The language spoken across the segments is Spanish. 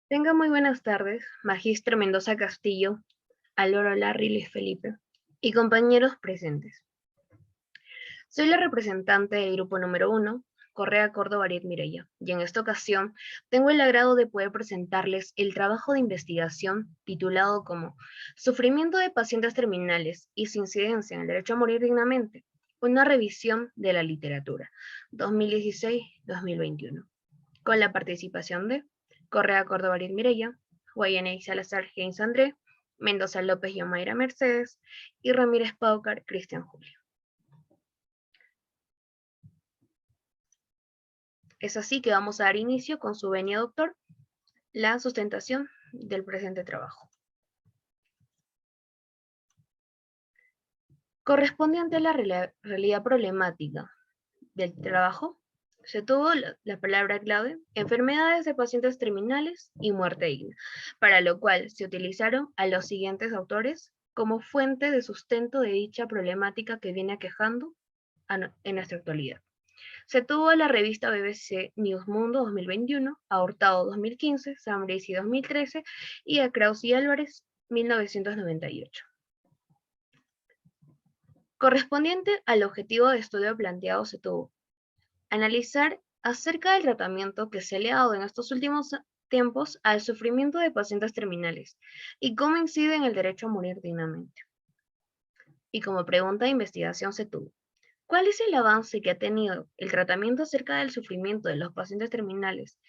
Tenga muy buenas tardes, Magistro Mendoza Castillo, Alorola Riles Felipe y compañeros presentes. Soy la representante del grupo número 1, Correa Córdoba Ariet Mireya, y en esta ocasión tengo el agrado de poder presentarles el trabajo de investigación titulado como Sufrimiento de pacientes terminales y su incidencia en el derecho a morir dignamente, una revisión de la literatura, 2016-2021, con la participación de Correa Córdoba Ariel Mireya, Guayanay Salazar James André, Mendoza López y Omaira Mercedes, y Ramírez Paucar Cristian Julio. Es así que vamos a dar inicio con su venia, doctor, la sustentación del presente trabajo. Correspondiente a la realidad problemática del trabajo, se tuvo la palabra clave, enfermedades de pacientes terminales y muerte digna, para lo cual se utilizaron a los siguientes autores como fuente de sustento de dicha problemática que viene aquejando en nuestra actualidad. Se tuvo a la revista BBC News Mundo 2021, a Hurtado 2015, Sambrisi 2013 y a Kraus y Álvarez 1998. Correspondiente al objetivo de estudio planteado se tuvo analizar acerca del tratamiento que se le ha dado en estos últimos tiempos al sufrimiento de pacientes terminales y cómo incide en el derecho a morir dignamente. Y como pregunta de investigación se tuvo, ¿cuál es el avance que ha tenido el tratamiento acerca del sufrimiento de los pacientes terminales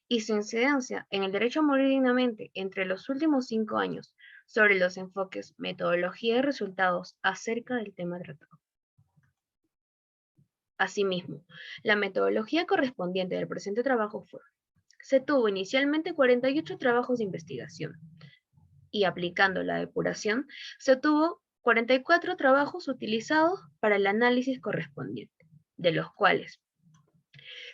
y su incidencia en el derecho a morir dignamente entre los últimos 5 años sobre los enfoques, metodología y resultados acerca del tema tratado? Asimismo, la metodología correspondiente del presente trabajo fue: se tuvo inicialmente 48 trabajos de investigación y aplicando la depuración, se tuvo 44 trabajos utilizados para el análisis correspondiente, de los cuales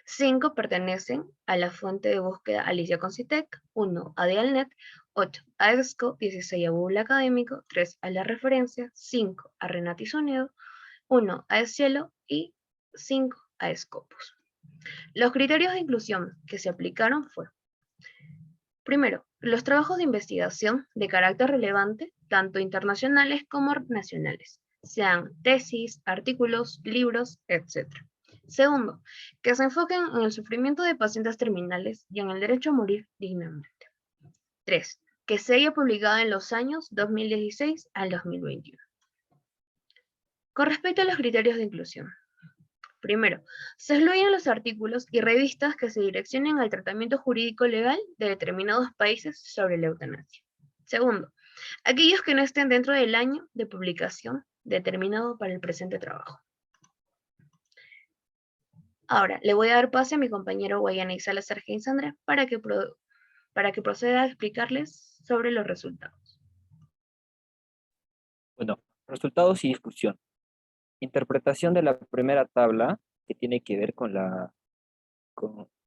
5 pertenecen a la fuente de búsqueda Alicia Concitec, 1 a Dialnet, 8 a EBSCO, 16 a Google Académico, 3 a la referencia, 5 a Renati Sonido, 1 a Cielo y 5 a Scopus. Los criterios de inclusión que se aplicaron fueron: primero, los trabajos de investigación de carácter relevante, tanto internacionales como nacionales, sean tesis, artículos, libros, etc. Segundo, que se enfoquen en el sufrimiento de pacientes terminales y en el derecho a morir dignamente. 3. Que se haya publicado en los años 2016 al 2021. Con respecto a los criterios de inclusión, primero, se excluyen los artículos y revistas que se direccionen al tratamiento jurídico legal de determinados países sobre la eutanasia. Segundo, aquellos que no estén dentro del año de publicación determinado para el presente trabajo. Ahora, le voy a dar pase a mi compañero Guayana Salazar Sandra para que proceda a explicarles sobre los resultados. Bueno, resultados y discusión. Interpretación de la primera tabla que tiene que ver con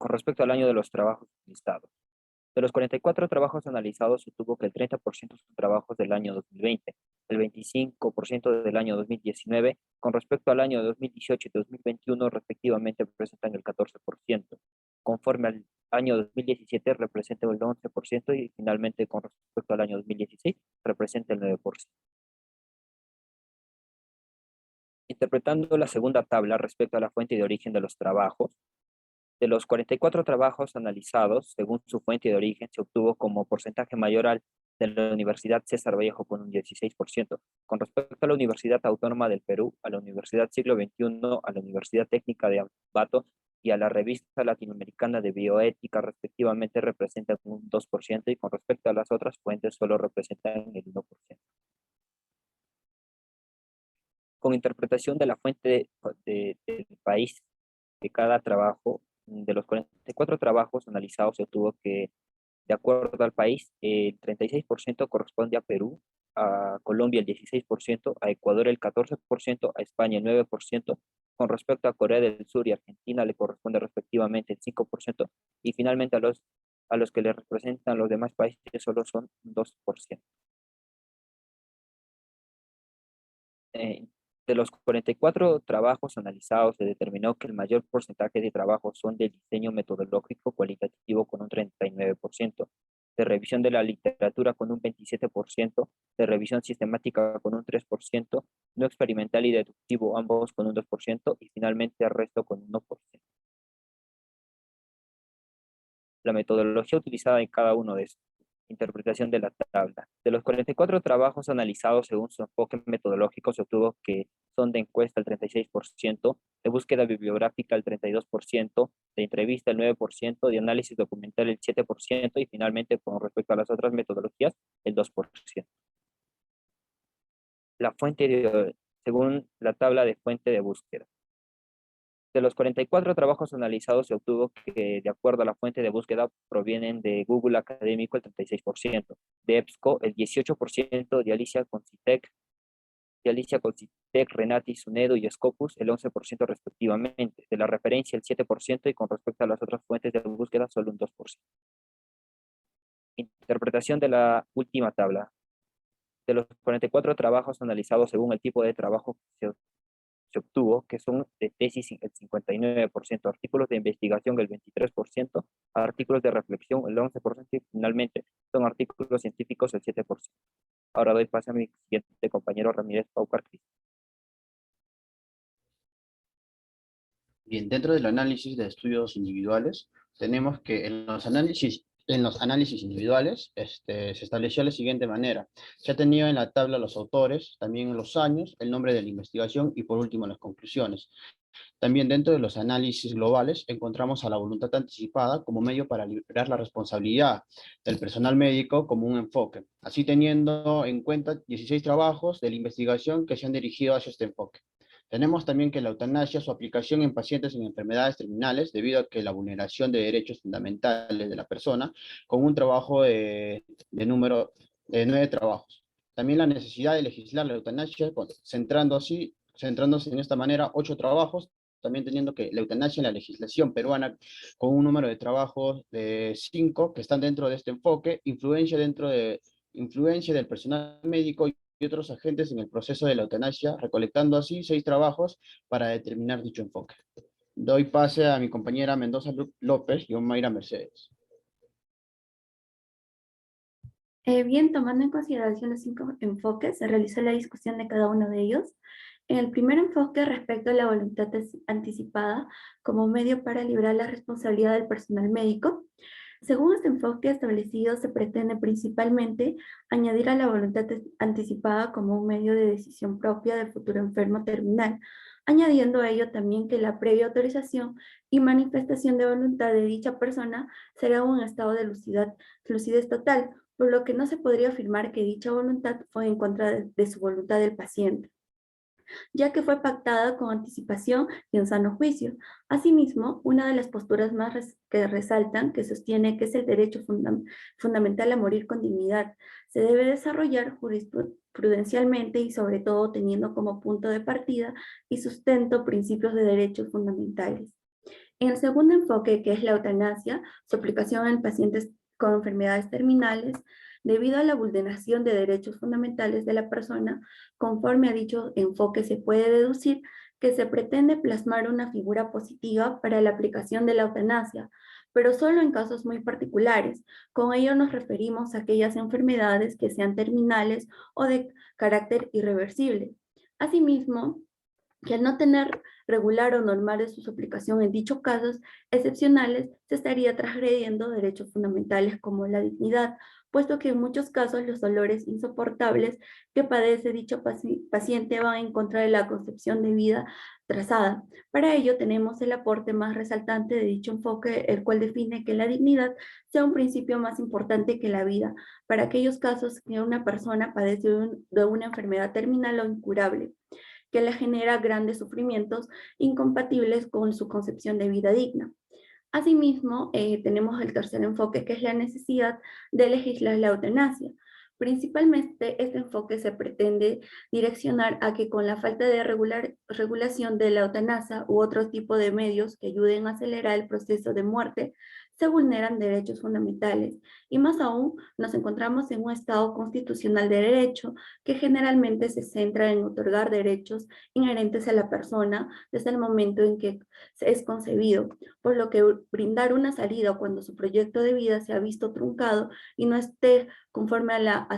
respecto al año de los trabajos listados. De los 44 trabajos analizados, se tuvo que el 30% son trabajos del año 2020, el 25% del año 2019, con respecto al año 2018 y 2021, respectivamente, representan el 14%. Conforme al año 2017, representa el 11% y finalmente, con respecto al año 2016, representa el 9%. Interpretando la segunda tabla respecto a la fuente de origen de los trabajos, de los 44 trabajos analizados, según su fuente de origen, se obtuvo como porcentaje mayor al de la Universidad César Vallejo con un 16%. Con respecto a la Universidad Autónoma del Perú, a la Universidad Siglo XXI, a la Universidad Técnica de Ambato y a la Revista Latinoamericana de Bioética, respectivamente, representan un 2%, y con respecto a las otras fuentes solo representan el 1%. Con interpretación de la fuente del país de cada trabajo, de los 44 trabajos analizados, se obtuvo que, de acuerdo al país, el 36% corresponde a Perú, a Colombia el 16%, a Ecuador el 14%, a España el 9%, con respecto a Corea del Sur y Argentina le corresponde respectivamente el 5%, y finalmente a los que le representan los demás países solo son 2%. Eh, de los 44 trabajos analizados, se determinó que el mayor porcentaje de trabajos son del diseño metodológico cualitativo con un 39%, de revisión de la literatura con un 27%, de revisión sistemática con un 3%, no experimental y deductivo ambos con un 2% y finalmente el resto con un 1%. La metodología utilizada en cada uno de estos. Interpretación de la tabla. De los 44 trabajos analizados según su enfoque metodológico, se obtuvo que son de encuesta el 36%, de búsqueda bibliográfica el 32%, de entrevista el 9%, de análisis documental el 7% y finalmente, con respecto a las otras metodologías, el 2%. La fuente, según la tabla de fuente de búsqueda. De los 44 trabajos analizados, se obtuvo que, de acuerdo a la fuente de búsqueda, provienen de Google Académico el 36%, de EBSCO el 18%, de Alicia Concitec, Renati, Sunedo y Scopus el 11% respectivamente, de la referencia el 7% y con respecto a las otras fuentes de búsqueda solo un 2%. Interpretación de la última tabla. De los 44 trabajos analizados según el tipo de trabajo que se obtuvo, que son de tesis el 59%, artículos de investigación el 23%, artículos de reflexión el 11% y finalmente son artículos científicos el 7%. Ahora doy paso a mi siguiente compañero Ramírez Paucar. Bien, dentro del análisis de estudios individuales, tenemos que en los análisis individuales se estableció de la siguiente manera. Se ha tenido en la tabla los autores, también los años, el nombre de la investigación y por último las conclusiones. También dentro de los análisis globales encontramos a la voluntad anticipada como medio para liberar la responsabilidad del personal médico como un enfoque, así teniendo en cuenta 16 trabajos de la investigación que se han dirigido hacia este enfoque. Tenemos también que la eutanasia, su aplicación en pacientes en enfermedades terminales, debido a que la vulneración de derechos fundamentales de la persona, con un trabajo de 9 trabajos. También la necesidad de legislar la eutanasia, centrándose en esta manera 8 trabajos, también teniendo que la eutanasia en la legislación peruana con un número de trabajos de 5 que están dentro de este enfoque, influencia del personal médico y otros agentes en el proceso de la eutanasia, recolectando así 6 trabajos para determinar dicho enfoque. Doy pase a mi compañera Mendoza López y Omaira Mercedes. Bien, tomando en consideración los 5 enfoques, se realizó la discusión de cada uno de ellos. En el primer enfoque, respecto a la voluntad anticipada como medio para librar la responsabilidad del personal médico, según este enfoque establecido, se pretende principalmente añadir a la voluntad anticipada como un medio de decisión propia del futuro enfermo terminal, añadiendo a ello también que la previa autorización y manifestación de voluntad de dicha persona será un estado de lucidez total, por lo que no se podría afirmar que dicha voluntad fue en contra de su voluntad del paciente, ya que fue pactada con anticipación y en sano juicio. Asimismo, una de las posturas más que resaltan, que sostiene que es el derecho fundamental a morir con dignidad, se debe desarrollar jurisprudencialmente y sobre todo teniendo como punto de partida y sustento principios de derechos fundamentales. En el segundo enfoque, que es la eutanasia, su aplicación en pacientes con enfermedades terminales, debido a la vulneración de derechos fundamentales de la persona, conforme a dicho enfoque se puede deducir que se pretende plasmar una figura positiva para la aplicación de la eutanasia, pero solo en casos muy particulares. Con ello nos referimos a aquellas enfermedades que sean terminales o de carácter irreversible. Asimismo, que al no tener regular o normal de su aplicación en dichos casos excepcionales, se estaría transgrediendo derechos fundamentales como la dignidad, puesto que en muchos casos los dolores insoportables que padece dicho paciente van en contra de la concepción de vida trazada. Para ello tenemos el aporte más resaltante de dicho enfoque, el cual define que la dignidad sea un principio más importante que la vida, para aquellos casos que una persona padece de una enfermedad terminal o incurable, que le genera grandes sufrimientos incompatibles con su concepción de vida digna. Asimismo, tenemos el tercer enfoque, que es la necesidad de legislar la eutanasia. Principalmente, este enfoque se pretende direccionar a que con la falta de regulación de la eutanasia u otro tipo de medios que ayuden a acelerar el proceso de muerte, se vulneran derechos fundamentales y más aún nos encontramos en un Estado constitucional de derecho que generalmente se centra en otorgar derechos inherentes a la persona desde el momento en que es concebido, por lo que brindar una salida cuando su proyecto de vida se ha visto truncado y no esté conforme a la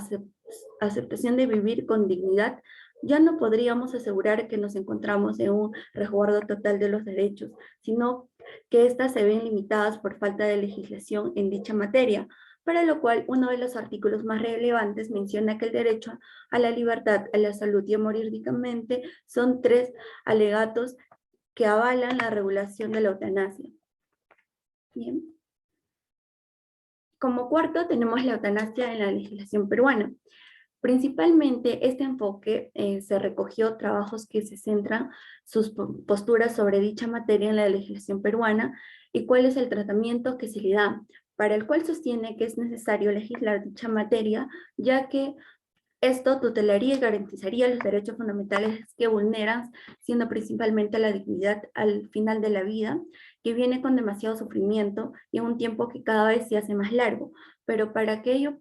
aceptación de vivir con dignidad, ya no podríamos asegurar que nos encontramos en un resguardo total de los derechos, sino que éstas se ven limitadas por falta de legislación en dicha materia, para lo cual uno de los artículos más relevantes menciona que el derecho a la libertad, a la salud y a morir dignamente son 3 alegatos que avalan la regulación de la eutanasia. Bien. Como cuarto, tenemos la eutanasia en la legislación peruana. Principalmente este enfoque se recogió trabajos que se centran sus posturas sobre dicha materia en la legislación peruana y cuál es el tratamiento que se le da, para el cual sostiene que es necesario legislar dicha materia, ya que esto tutelaría y garantizaría los derechos fundamentales que vulneran, siendo principalmente la dignidad al final de la vida, que viene con demasiado sufrimiento y en un tiempo que cada vez se hace más largo. Pero para que ello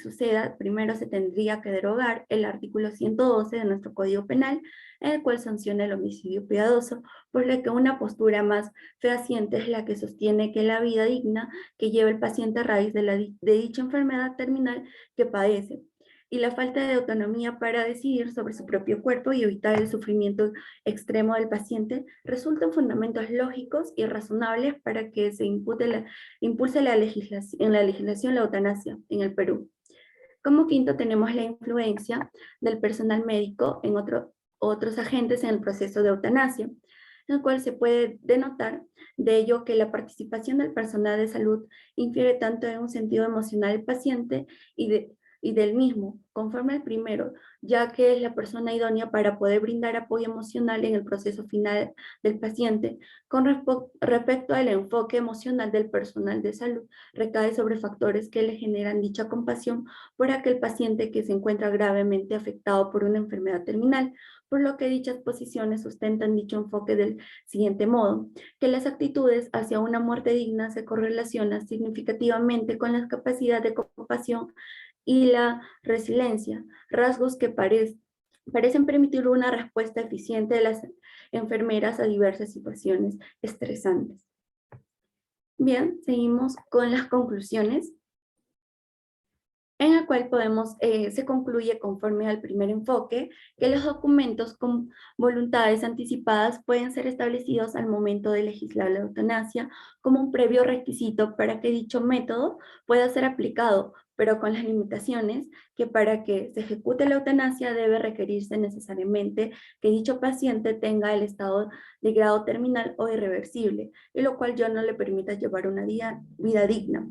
suceda, primero se tendría que derogar el artículo 112 de nuestro Código Penal, en el cual sanciona el homicidio piadoso, por lo que una postura más fehaciente es la que sostiene que la vida digna que lleva el paciente a raíz de dicha enfermedad terminal que padece, y la falta de autonomía para decidir sobre su propio cuerpo y evitar el sufrimiento extremo del paciente resultan fundamentos lógicos y razonables para que se impulse en la legislación la eutanasia en el Perú. Como quinto tenemos la influencia del personal médico en otros agentes en el proceso de eutanasia, en el cual se puede denotar de ello que la participación del personal de salud infiere tanto en un sentido emocional del paciente y del mismo, conforme al primero, ya que es la persona idónea para poder brindar apoyo emocional en el proceso final del paciente. Con respecto al enfoque emocional del personal de salud, recae sobre factores que le generan dicha compasión por aquel paciente que se encuentra gravemente afectado por una enfermedad terminal, por lo que dichas posiciones sustentan dicho enfoque del siguiente modo, que las actitudes hacia una muerte digna se correlacionan significativamente con la capacidad de compasión y la resiliencia, rasgos que parecen permitir una respuesta eficiente de las enfermeras a diversas situaciones estresantes. Bien, seguimos con las conclusiones, en el cual se concluye conforme al primer enfoque que los documentos con voluntades anticipadas pueden ser establecidos al momento de legislar la eutanasia como un previo requisito para que dicho método pueda ser aplicado, pero con las limitaciones que para que se ejecute la eutanasia debe requerirse necesariamente que dicho paciente tenga el estado de grado terminal o irreversible, y lo cual ya no le permita llevar una vida digna.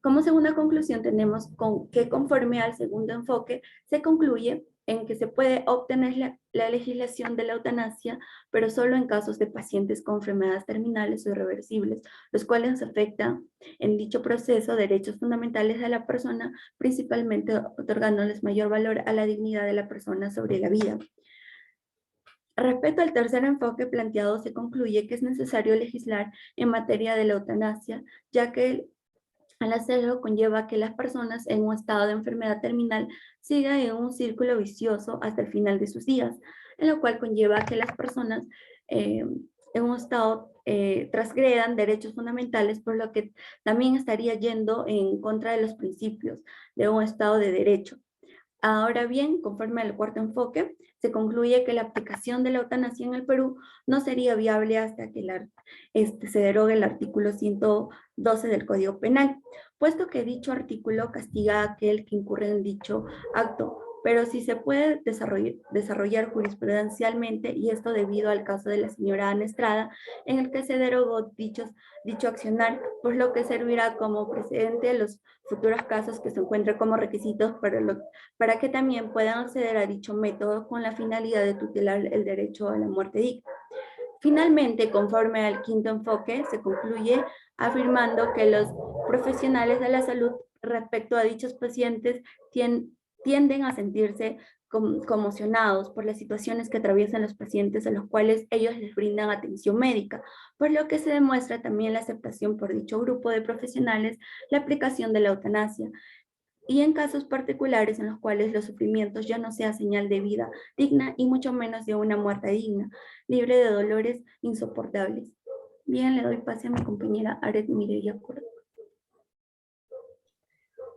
Como segunda conclusión tenemos que conforme al segundo enfoque se concluye en que se puede obtener la legislación de la eutanasia, pero solo en casos de pacientes con enfermedades terminales o irreversibles, los cuales afectan en dicho proceso derechos fundamentales de la persona, principalmente otorgándoles mayor valor a la dignidad de la persona sobre la vida. Respecto al tercer enfoque planteado, se concluye que es necesario legislar en materia de la eutanasia, ya que al hacerlo conlleva que las personas en un estado de enfermedad terminal sigan en un círculo vicioso hasta el final de sus días, en lo cual conlleva que las personas en un estado transgredan derechos fundamentales, por lo que también estaría yendo en contra de los principios de un estado de derecho. Ahora bien, conforme al cuarto enfoque, se concluye que la aplicación de la eutanasia en el Perú no sería viable hasta que se derogue el artículo 112 del Código Penal, puesto que dicho artículo castiga a aquel que incurre en dicho acto, pero sí se puede desarrollar jurisprudencialmente, y esto debido al caso de la señora Ana Estrada, en el que se derogó dicho accionar, por lo que servirá como precedente a los futuros casos que se encuentren como requisitos para que también puedan acceder a dicho método con la finalidad de tutelar el derecho a la muerte digna. Finalmente, conforme al quinto enfoque, se concluye afirmando que los profesionales de la salud respecto a dichos pacientes tienden a sentirse conmocionados por las situaciones que atraviesan los pacientes a los cuales ellos les brindan atención médica, por lo que se demuestra también la aceptación por dicho grupo de profesionales la aplicación de la eutanasia, y en casos particulares en los cuales los sufrimientos ya no sea señal de vida digna y mucho menos de una muerte digna, libre de dolores insoportables. Bien, le doy pase a mi compañera Aret Mireya Córdoba.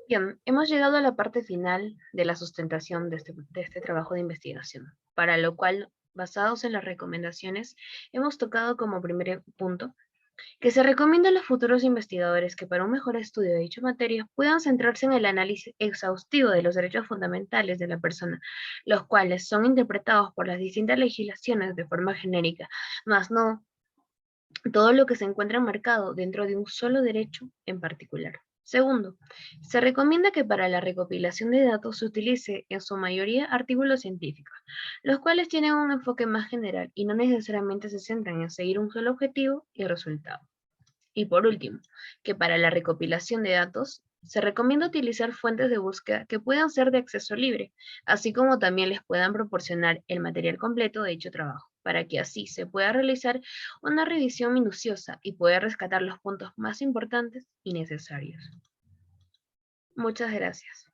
Bien, hemos llegado a la parte final de la sustentación de este trabajo de investigación, para lo cual, basados en las recomendaciones, hemos tocado como primer punto que se recomienda a los futuros investigadores que para un mejor estudio de dicha materia puedan centrarse en el análisis exhaustivo de los derechos fundamentales de la persona, los cuales son interpretados por las distintas legislaciones de forma genérica, más no todo lo que se encuentra marcado dentro de un solo derecho en particular. Segundo, se recomienda que para la recopilación de datos se utilice en su mayoría artículos científicos, los cuales tienen un enfoque más general y no necesariamente se centran en seguir un solo objetivo y resultado. Y por último, que para la recopilación de datos se recomienda utilizar fuentes de búsqueda que puedan ser de acceso libre, así como también les puedan proporcionar el material completo de dicho trabajo, para que así se pueda realizar una revisión minuciosa y poder rescatar los puntos más importantes y necesarios. Muchas gracias.